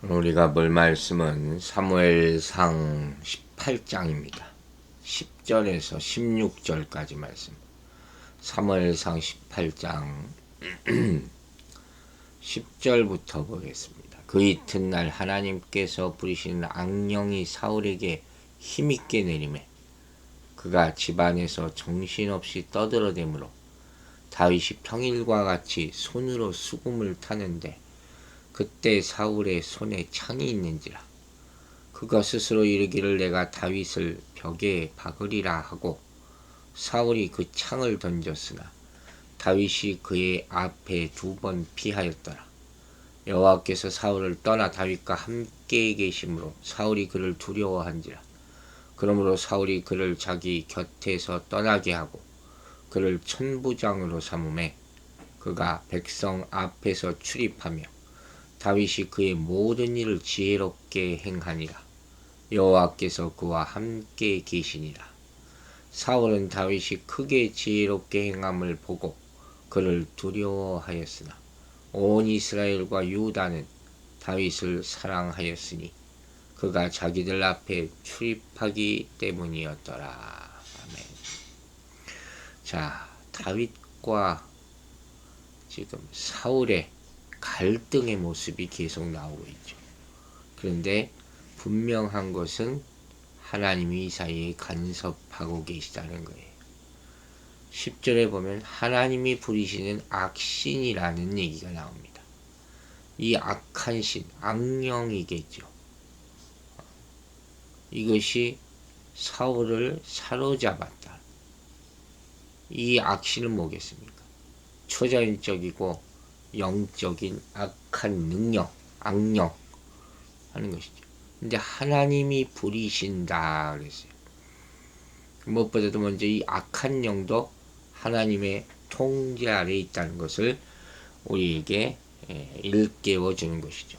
우리가 볼 말씀은 사무엘상 18장입니다. 10절에서 16절까지 말씀. 사무엘상 18장 10절부터 보겠습니다. 그 이튿날 하나님께서 부리시는 악령이 사울에게 힘있게 내리매 그가 집안에서 정신없이 떠들어대므로 다윗이 평일과 같이 손으로 수금을 타는데 그때 사울의 손에 창이 있는지라 그가 스스로 이르기를 내가 다윗을 벽에 박으리라 하고 사울이 그 창을 던졌으나 다윗이 그의 앞에 2번 피하였더라. 여호와께서 사울을 떠나 다윗과 함께 계심으로 사울이 그를 두려워한지라. 그러므로 사울이 그를 자기 곁에서 떠나게 하고 그를 천부장으로 삼음에 그가 백성 앞에서 출입하며 다윗이 그의 모든 일을 지혜롭게 행하니라. 여호와께서 그와 함께 계시니라. 사울은 다윗이 크게 지혜롭게 행함을 보고 그를 두려워하였으나 온 이스라엘과 유다는 다윗을 사랑하였으니 그가 자기들 앞에 출입하기 때문이었더라. 아멘. 자, 다윗과 지금 사울의 갈등의 모습이 계속 나오고 있죠. 그런데 분명한 것은 하나님이 이 사이에 간섭하고 계시다는 거예요. 10절에 보면 하나님이 부리시는 악신이라는 얘기가 나옵니다. 이 악한 신, 악령이겠죠. 이것이 사울을 사로잡았다. 이 악신은 뭐겠습니까? 초자연적이고 영적인 악한 능력, 악령 하는 것이죠. 근데 하나님이 부리신다 그랬어요. 무엇보다도 먼저 이 악한 영도 하나님의 통제 아래에 있다는 것을 우리에게 일깨워 주는 것이죠.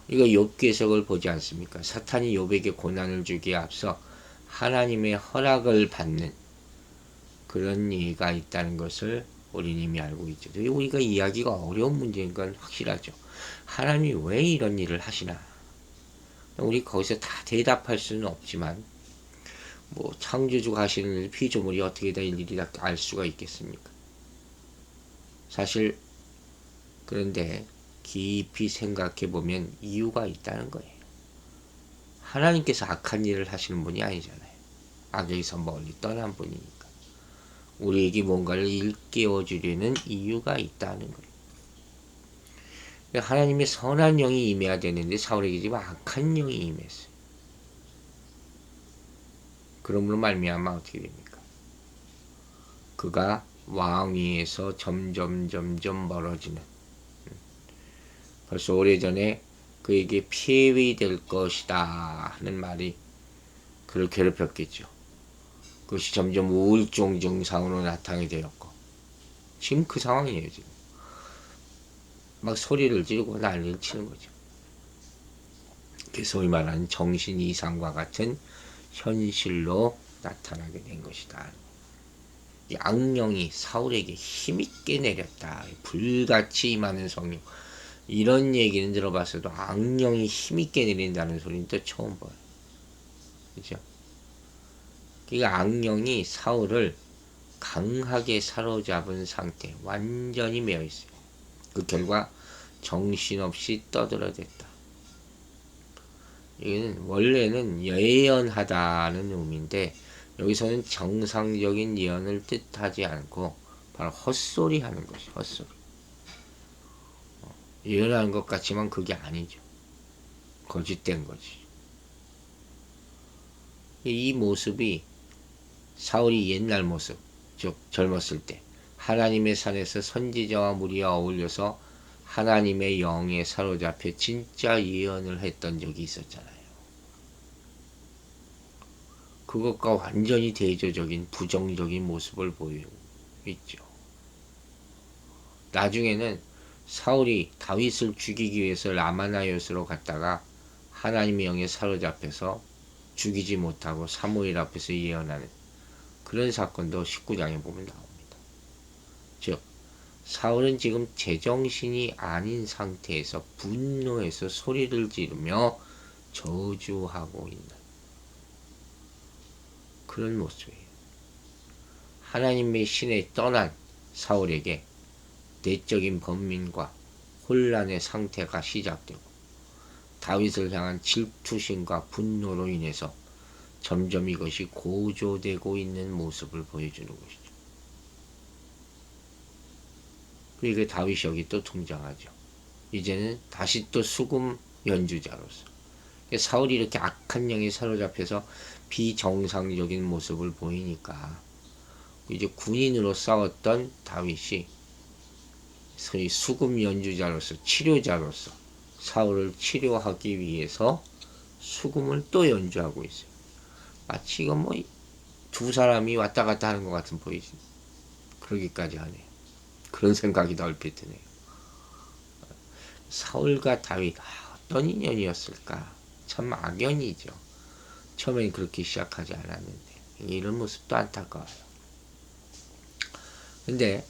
우리가 욥기서를 보지 않습니까? 사탄이 욥에게 고난을 주기에 앞서 하나님의 허락을 받는 그런 예가 있다는 것을 우리는 이미 알고 있죠. 우리가 이해하기가 어려운 문제인 건 확실하죠. 하나님이 왜 이런 일을 하시나? 우리 거기서 다 대답할 수는 없지만 뭐 창조주가 하시는 피조물이 어떻게 될 일이라 알 수가 있겠습니까? 사실 그런데 깊이 생각해 보면 이유가 있다는 거예요. 하나님께서 악한 일을 하시는 분이 아니잖아요. 악에서 멀리 떠난 분이니까. 우리에게 뭔가를 일깨워 주려는 이유가 있다는 거예요. 하나님의 선한 영이 임해야 되는데 사울에게 지금 악한 영이 임했어요. 그러므로 말미암아 어떻게 됩니까? 그가 왕위에서 점점 멀어지는, 벌써 오래전에 그에게 폐위 될 것이다 하는 말이 그를 괴롭혔겠죠. 그것이 점점 우울증 증상으로 나타나게 되었고 지금 그 상황이에요. 지금 막 소리를 지르고 난리를 치는 거죠. 소위 말하는 정신 이상과 같은 현실로 나타나게 된 것이다. 이 악령이 사울에게 힘있게 내렸다. 불같이 임하는 성령. 이런 얘기는 들어봤어도 악령이 힘있게 내린다는 소리는 또 처음 봐요. 그죠? 그러니까 악령이 사울을 강하게 사로잡은 상태, 완전히 매여 있어요. 그 결과 정신없이 떠들어댔다. 이거는 원래는 예언하다는 의미인데 여기서는 정상적인 예언을 뜻하지 않고 바로 헛소리 하는 것이 헛소리. 예언하는 것 같지만 그게 아니죠. 거짓된 거지. 이 모습이 사울이 옛날 모습, 즉 젊었을 때 하나님의 산에서 선지자와 무리와 어울려서 하나님의 영에 사로잡혀 진짜 예언을 했던 적이 있었잖아요. 그것과 완전히 대조적인 부정적인 모습을 보이고 있죠. 나중에는 사울이 다윗을 죽이기 위해서 라마나요스로 갔다가 하나님의 영에 사로잡혀서 죽이지 못하고 사무엘 앞에서 예언하는 그런 사건도 19장에 보면 나옵니다. 즉 사울은 지금 제정신이 아닌 상태에서 분노해서 소리를 지르며 저주하고 있는 그런 모습이에요. 하나님의 신에 떠난 사울에게 내적인 번민과 혼란의 상태가 시작되고 다윗을 향한 질투심과 분노로 인해서 점점 이것이 고조되고 있는 모습을 보여주는 것이죠. 그리고 다윗이 여기 또 등장하죠. 이제는 다시 또 수금 연주자로서 사울이 이렇게 악한 영에 사로잡혀서 비정상적인 모습을 보이니까 이제 군인으로 싸웠던 다윗이 소위 수금 연주자로서 치료자로서 사울을 치료하기 위해서 수금을 또 연주하고 있어요. 마치 이건 뭐 두 사람이 왔다 갔다 하는 것 같은 보이지. 그러기까지 하네요. 그런 생각이 얼핏 드네요. 사울과 다윗 어떤 인연이었을까? 참 악연이죠. 처음엔 그렇게 시작하지 않았는데 이런 모습도 안타까워요. 근데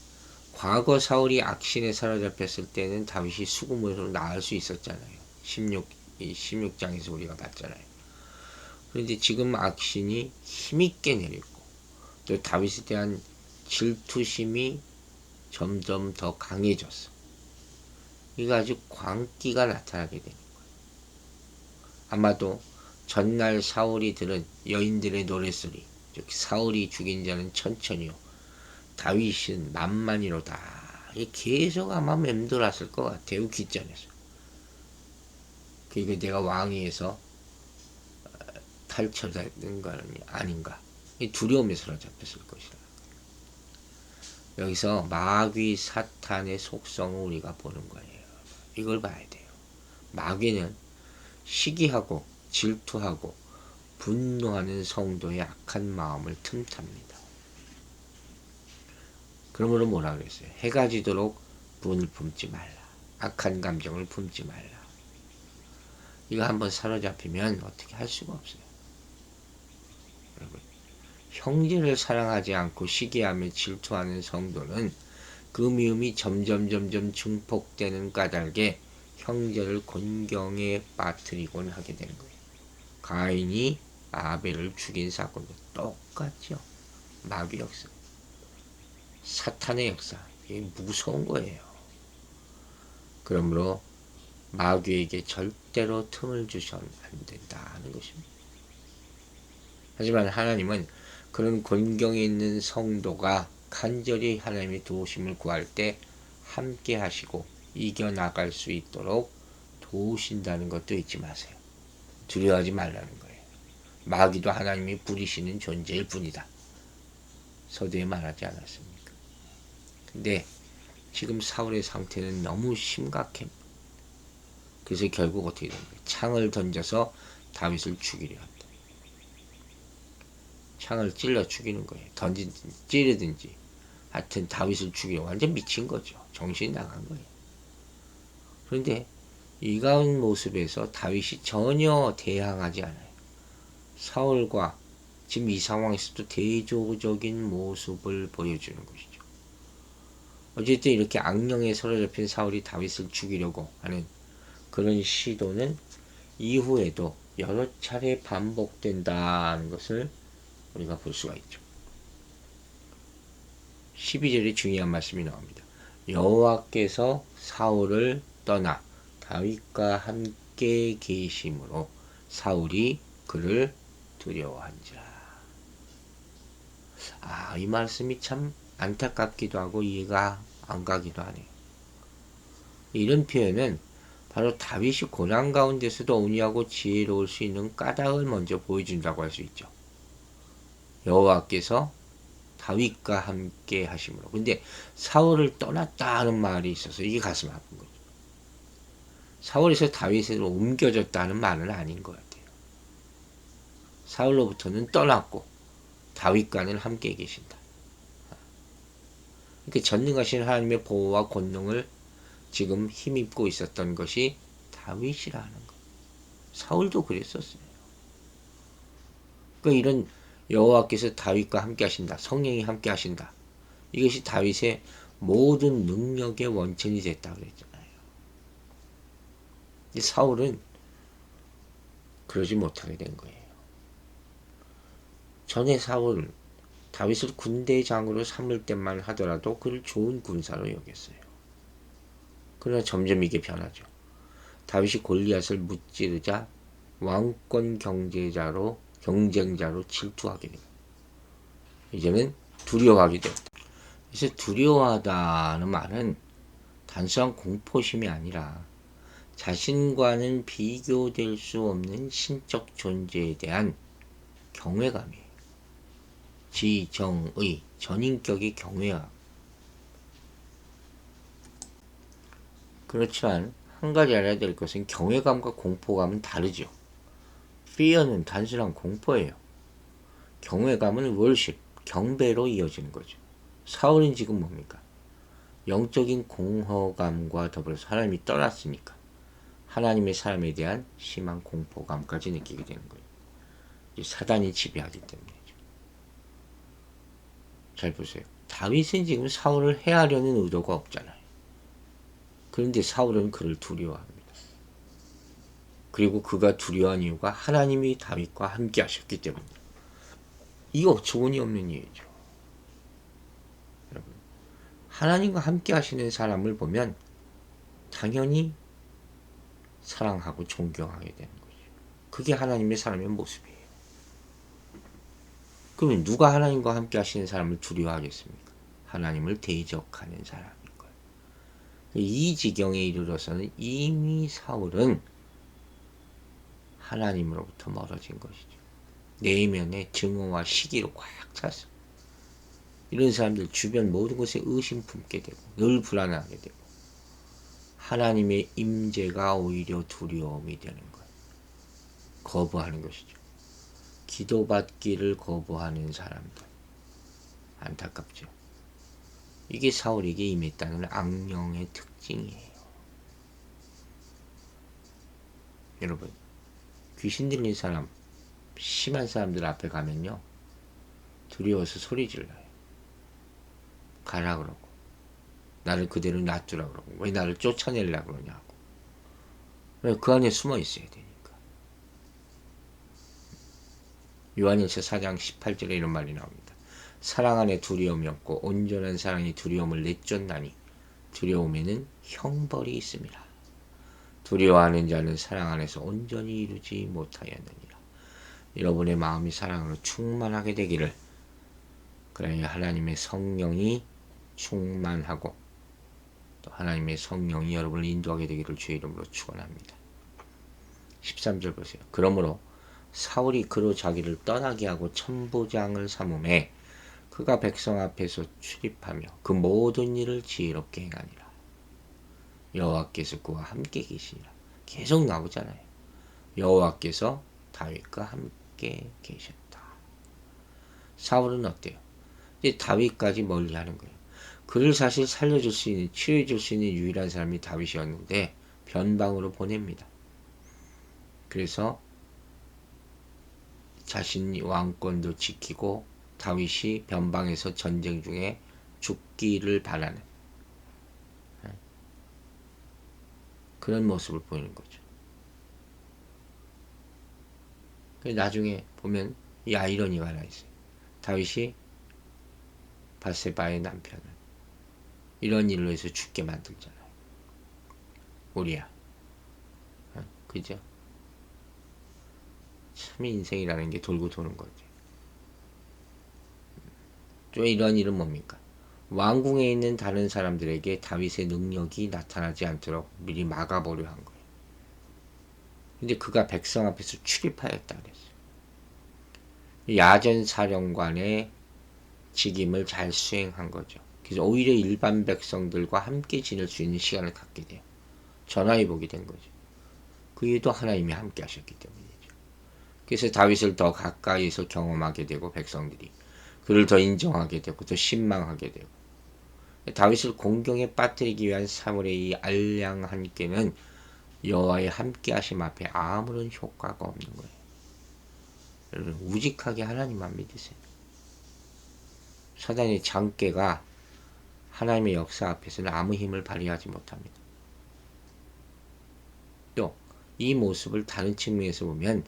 과거 사울이 악신에 사로잡혔을 때는 다윗이 수금으로 나을 수 있었잖아요. 16장에서 우리가 봤잖아요. 그런데 지금 악신이 힘있게 내리고 또 다윗에 대한 질투심이 점점 더 강해졌어. 이거 아주 광기가 나타나게 되는 거예요. 아마도 전날 사울이 들은 여인들의 노랫소리, 즉 사울이 죽인 자는 천천히요, 다윗은 만만이로다. 계속 아마 맴돌았을 것 같아요. 귓전에서. 그리고 내가 왕위에서 탈출된 거 아닌가. 두려움에 사로잡혔을 것이다. 여기서 마귀 사탄의 속성을 우리가 보는 거예요. 이걸 봐야 돼요. 마귀는 시기하고 질투하고 분노하는 성도의 악한 마음을 틈탑니다. 그러므로 뭐라 그랬어요? 해가 지도록 분을 품지 말라. 악한 감정을 품지 말라. 이거 한번 사로잡히면 어떻게 할 수가 없어요. 여러분, 형제를 사랑하지 않고 시기하며 질투하는 성도는 그 미움이 점점 증폭되는 까닭에 형제를 곤경에 빠뜨리곤 하게 되는 거예요. 가인이 아벨을 죽인 사건도 똑같죠. 마귀 역사, 사탄의 역사, 이게 무서운 거예요. 그러므로 마귀에게 절대로 틈을 주셔는 안 된다는 것입니다. 하지만 하나님은 그런 곤경에 있는 성도가 간절히 하나님의 도우심을 구할 때 함께 하시고 이겨나갈 수 있도록 도우신다는 것도 잊지 마세요. 두려워하지 말라는 거예요. 마귀도 하나님이 부리시는 존재일 뿐이다. 서두에 말하지 않았습니까? 근데 지금 사울의 상태는 너무 심각해. 그래서 결국 어떻게 됩니까? 창을 던져서 다윗을 죽이려 한다. 창을 찔러 죽이는 거예요. 던지든지 찌르든지 하여튼 다윗을 죽이려 완전 미친 거죠. 정신이 나간 거예요. 그런데 이 가운 모습에서 다윗이 전혀 대항하지 않아요. 사울과 지금 이 상황에서도 대조적인 모습을 보여주는 것이죠. 어쨌든 이렇게 악령에 사로잡힌 사울이 다윗을 죽이려고 하는 그런 시도는 이후에도 여러 차례 반복된다는 것을 우리가 볼 수가 있죠. 12절에 중요한 말씀이 나옵니다. 여호와께서 사울을 떠나 다윗과 함께 계심으로 사울이 그를 두려워한지라. 이 말씀이 참 안타깝기도 하고 이해가 안 가기도 하네요. 이런 표현은 바로 다윗이 고난 가운데서도 온유하고 지혜로울 수 있는 까닭을 먼저 보여준다고 할 수 있죠. 여호와께서 다윗과 함께 하심으로. 근데 사울을 떠났다 하는 말이 있어서 이게 가슴 아픈 거죠. 사울에서 다윗으로 옮겨졌다는 말은 아닌 것 같아요. 사울로부터는 떠났고 다윗과는 함께 계신다. 그러니까 전능하신 하나님의 보호와 권능을 지금 힘입고 있었던 것이 다윗이라는 것. 사울도 그랬었어요. 그러니까 이런 여호와께서 다윗과 함께 하신다. 성령이 함께 하신다. 이것이 다윗의 모든 능력의 원천이 됐다고 그랬잖아요. 이 사울은 그러지 못하게 된 거예요. 전에 사울 다윗을 군대장으로 삼을 때만 하더라도 그를 좋은 군사로 여겼어요. 그러나 점점 이게 변하죠. 다윗이 골리앗을 무찌르자 왕권 경쟁자로 질투하게 됩니다. 이제는 두려워하게 됩니다. 그래서 두려워하다는 말은 단순한 공포심이 아니라 자신과는 비교될 수 없는 신적 존재에 대한 경외감이에요. 지정의, 전인격의 경외감. 그렇지만 한 가지 알아야 될 것은 경외감과 공포감은 다르죠. fear는 단순한 공포예요. 경외감은 worship, 경배로 이어지는 거죠. 사울은 지금 뭡니까? 영적인 공허감과 더불어서 하나님이 떠났으니까 하나님의 삶에 대한 심한 공포감까지 느끼게 되는 거예요. 사단이 지배하기 때문이죠. 잘 보세요. 다윗은 지금 사울을 해하려는 의도가 없잖아요. 그런데 사울은 그를 두려워합니다. 그리고 그가 두려워한 이유가 하나님이 다윗과 함께 하셨기 때문입니다. 이거 어처구니 없는 일이죠. 여러분, 하나님과 함께 하시는 사람을 보면 당연히 사랑하고 존경하게 되는 거죠. 그게 하나님의 사람의 모습이에요. 그러면 누가 하나님과 함께 하시는 사람을 두려워하겠습니까? 하나님을 대적하는 사람인 거예요. 이 지경에 이르러서는 이미 사울은 하나님으로부터 멀어진 것이죠. 내면의 증오와 시기로 꽉 찼어. 이런 사람들 주변 모든 것에 의심 품게 되고 늘 불안하게 되고 하나님의 임재가 오히려 두려움이 되는 거예요. 거부하는 것이죠. 기도받기를 거부하는 사람들. 안타깝죠. 이게 사울에게 임했다는 악령의 특징이에요. 여러분, 귀신 들린 사람, 심한 사람들 앞에 가면요, 두려워서 소리 질러요. 가라 그러고, 나를 그대로 놔두라 그러고, 왜 나를 쫓아내려고 그러냐고. 왜 그 안에 숨어 있어야 되니까. 요한일서 4장 18절에 이런 말이 나옵니다. 사랑 안에 두려움이 없고 온전한 사랑이 두려움을 내쫓나니 두려움에는 형벌이 있습니다. 두려워하는 자는 사랑 안에서 온전히 이루지 못하였느니라. 여러분의 마음이 사랑으로 충만하게 되기를, 그러니 하나님의 성령이 충만하고 또 하나님의 성령이 여러분을 인도하게 되기를 주의 이름으로 축원합니다. 13절 보세요. 그러므로 사울이 그로 자기를 떠나게 하고 천부장을 삼음에 그가 백성 앞에서 출입하며 그 모든 일을 지혜롭게 행하니라. 여호와께서 그와 함께 계시니라. 계속 나오잖아요. 여호와께서 다윗과 함께 계셨다. 사울은 어때요? 이제 다윗까지 멀리하는 거예요. 그를 사실 살려줄 수 있는, 치료해줄 수 있는 유일한 사람이 다윗이었는데 변방으로 보냅니다. 그래서 자신이 왕권도 지키고 다윗이 변방에서 전쟁 중에 죽기를 바라는 그런 모습을 보이는 거죠. 나중에 보면 이 아이러니가 하나 있어요. 다윗이 바세바의 남편을 이런 일로 해서 죽게 만들잖아요. 우리야. 그죠? 참 인생이라는 게 돌고 도는 거죠. 또 이런 일은 뭡니까? 왕궁에 있는 다른 사람들에게 다윗의 능력이 나타나지 않도록 미리 막아보려 한 거예요. 근데 그가 백성 앞에서 출입하였다 그랬어요. 야전 사령관의 직임을 잘 수행한 거죠. 그래서 오히려 일반 백성들과 함께 지낼 수 있는 시간을 갖게 돼요. 전화위복이 된 거죠. 그 이유도 하나님이 함께 하셨기 때문이죠. 그래서 다윗을 더 가까이서 경험하게 되고 백성들이 그를 더 인정하게 되고 더 신망하게 되고, 다윗을 공경에 빠뜨리기 위한 사울의 이 알량한 꾀는 여호와의 함께하심 앞에 아무런 효과가 없는 거예요. 여러분, 우직하게 하나님만 믿으세요. 사단의 장깨가 하나님의 역사 앞에서는 아무 힘을 발휘하지 못합니다. 또 이 모습을 다른 측면에서 보면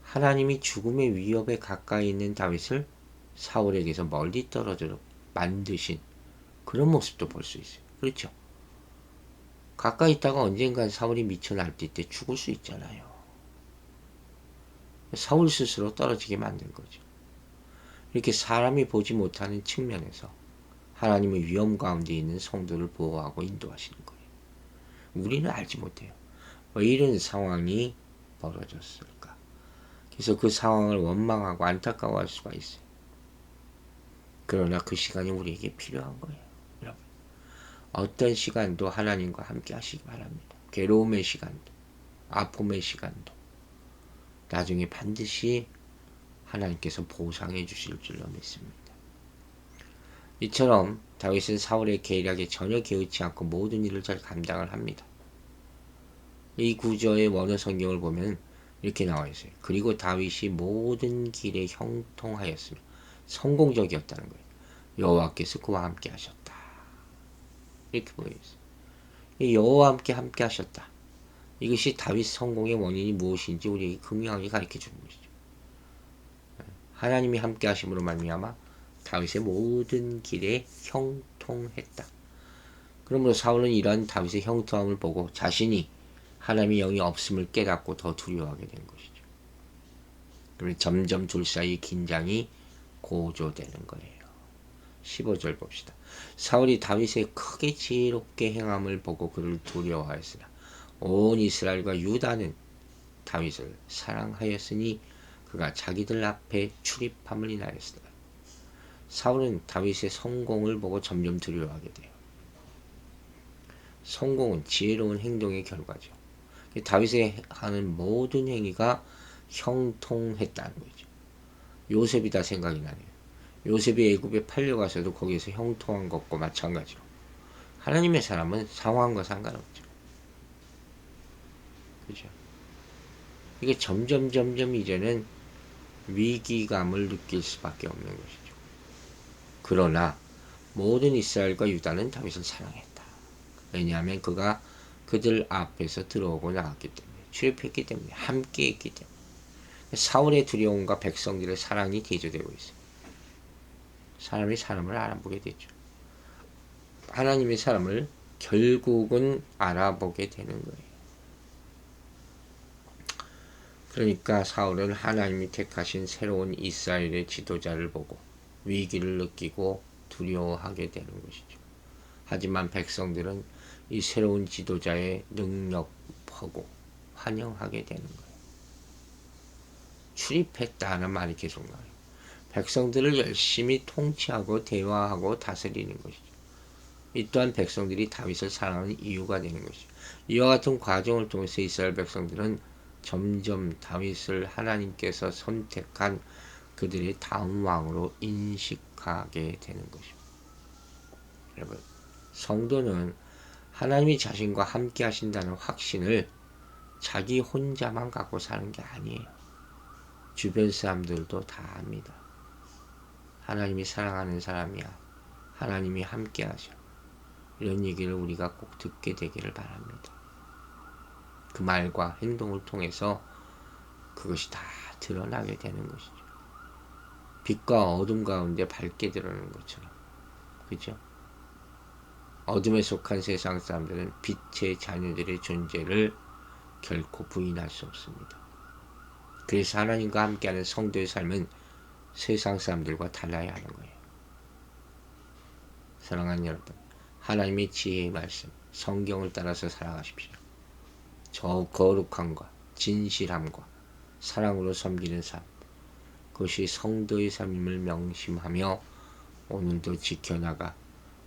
하나님이 죽음의 위협에 가까이 있는 다윗을 사울에게서 멀리 떨어져 만드신 그런 모습도 볼 수 있어요. 그렇죠? 가까이 있다가 언젠간 사울이 미쳐 날뛸 때 죽을 수 있잖아요. 사울 스스로 떨어지게 만든 거죠. 이렇게 사람이 보지 못하는 측면에서 하나님의 위험 가운데 있는 성도를 보호하고 인도하시는 거예요. 우리는 알지 못해요. 왜 이런 상황이 벌어졌을까? 그래서 그 상황을 원망하고 안타까워할 수가 있어요. 그러나 그 시간이 우리에게 필요한 거예요. 여러분, 어떤 시간도 하나님과 함께 하시기 바랍니다. 괴로움의 시간도, 아픔의 시간도 나중에 반드시 하나님께서 보상해 주실 줄로 믿습니다. 이처럼 다윗은 사울의 계략에 전혀 개의치 않고 모든 일을 잘 감당을 합니다. 이 구절의 원어 성경을 보면 이렇게 나와 있어요. 그리고 다윗이 모든 길에 형통하였으며 성공적이었다는 거예요. 여호와께서 그와 함께 하셨다. 이렇게 보여 있어요. 여호와 함께 하셨다. 이것이 다윗 성공의 원인이 무엇인지 우리에게 극명하게 가르쳐 주는 것이죠. 하나님이 함께 하심으로 말미암아 다윗의 모든 길에 형통했다. 그러므로 사울은 이러한 다윗의 형통함을 보고 자신이 하나님의 영이 없음을 깨닫고 더 두려워하게 된 것이죠. 그리고 점점 둘 사이 긴장이 고조되는 거예요. 15절 봅시다. 사울이 다윗의 크게 지혜롭게 행함을 보고 그를 두려워하였으나 온 이스라엘과 유다는 다윗을 사랑하였으니 그가 자기들 앞에 출입함을 인하였으나 사울은 다윗의 성공을 보고 점점 두려워하게 돼요. 성공은 지혜로운 행동의 결과죠. 다윗의 하는 모든 행위가 형통했다는 거죠. 요셉이 다 생각이 나네요. 요셉이 애굽에 팔려가서도 거기에서 형통한 것과 마찬가지로 하나님의 사람은 상황과 상관없죠. 그죠? 이게 점점 이제는 위기감을 느낄 수밖에 없는 것이죠. 그러나 모든 이스라엘과 유다는 다윗을 사랑했다. 왜냐하면 그가 그들 앞에서 들어오고 나왔기 때문에, 출입했기 때문에, 함께 했기 때문에 사울의 두려움과 백성들의 사랑이 대조되고 있어요. 사람이 사람을 알아보게 되죠. 하나님의 사람을 결국은 알아보게 되는 거예요. 그러니까 사울은 하나님이 택하신 새로운 이스라엘의 지도자를 보고 위기를 느끼고 두려워하게 되는 것이죠. 하지만 백성들은 이 새로운 지도자의 능력하고 환영하게 되는 거예요. 출입했다는 말이 계속 나와요. 백성들을 열심히 통치하고 대화하고 다스리는 것이죠. 이 또한 백성들이 다윗을 사랑하는 이유가 되는 것이죠. 이와 같은 과정을 통해서 이스라엘 백성들은 점점 다윗을 하나님께서 선택한 그들의 다음 왕으로 인식하게 되는 것입니다. 여러분, 성도는 하나님이 자신과 함께 하신다는 확신을 자기 혼자만 갖고 사는 게 아니에요. 주변 사람들도 다 압니다. 하나님이 사랑하는 사람이야. 하나님이 함께 하셔. 이런 얘기를 우리가 꼭 듣게 되기를 바랍니다. 그 말과 행동을 통해서 그것이 다 드러나게 되는 것이죠. 빛과 어둠 가운데 밝게 드러나는 것처럼. 그죠? 어둠에 속한 세상 사람들은 빛의 자녀들의 존재를 결코 부인할 수 없습니다. 그래서 하나님과 함께하는 성도의 삶은 세상 사람들과 달라야 하는 거예요. 사랑하는 여러분, 하나님의 지혜의 말씀, 성경을 따라서 살아가십시오. 저 거룩함과 진실함과 사랑으로 섬기는 삶, 그것이 성도의 삶임을 명심하며 오늘도 지켜나가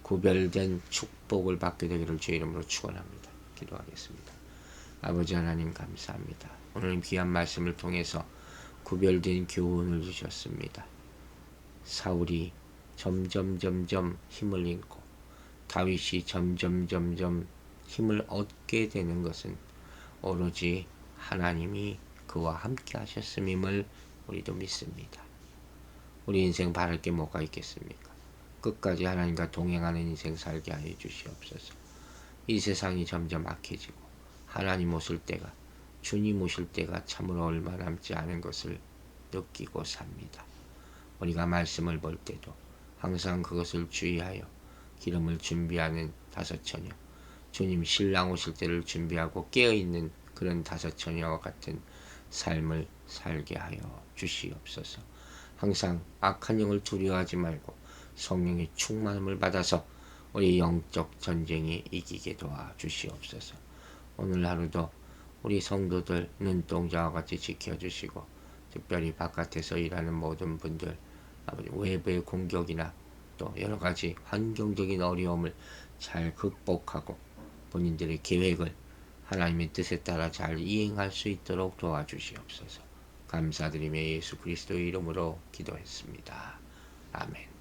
구별된 축복을 받게 되기를 주의 이름으로 축원합니다. 기도하겠습니다. 아버지 하나님 감사합니다. 오늘 귀한 말씀을 통해서 구별된 교훈을 주셨습니다. 사울이 점점 힘을 잃고 다윗이 점점 힘을 얻게 되는 것은 오로지 하나님이 그와 함께 하셨음임을 우리도 믿습니다. 우리 인생 바랄 게 뭐가 있겠습니까? 끝까지 하나님과 동행하는 인생 살게 하여 주시옵소서. 이 세상이 점점 악해지고 하나님 오실 때가, 주님 오실 때가 참으로 얼마 남지 않은 것을 느끼고 삽니다. 우리가 말씀을 볼 때도 항상 그것을 주의하여 기름을 준비하는 다섯 처녀, 주님 신랑 오실 때를 준비하고 깨어있는 그런 다섯 처녀와 같은 삶을 살게 하여 주시옵소서. 항상 악한 영을 두려워하지 말고 성령의 충만함을 받아서 우리 영적 전쟁에 이기게 도와 주시옵소서. 오늘 하루도 우리 성도들 눈동자와 같이 지켜주시고, 특별히 바깥에서 일하는 모든 분들, 아버지 외부의 공격이나 또 여러가지 환경적인 어려움을 잘 극복하고 본인들의 계획을 하나님의 뜻에 따라 잘 이행할 수 있도록 도와주시옵소서. 감사드리며 예수 그리스도의 이름으로 기도했습니다. 아멘.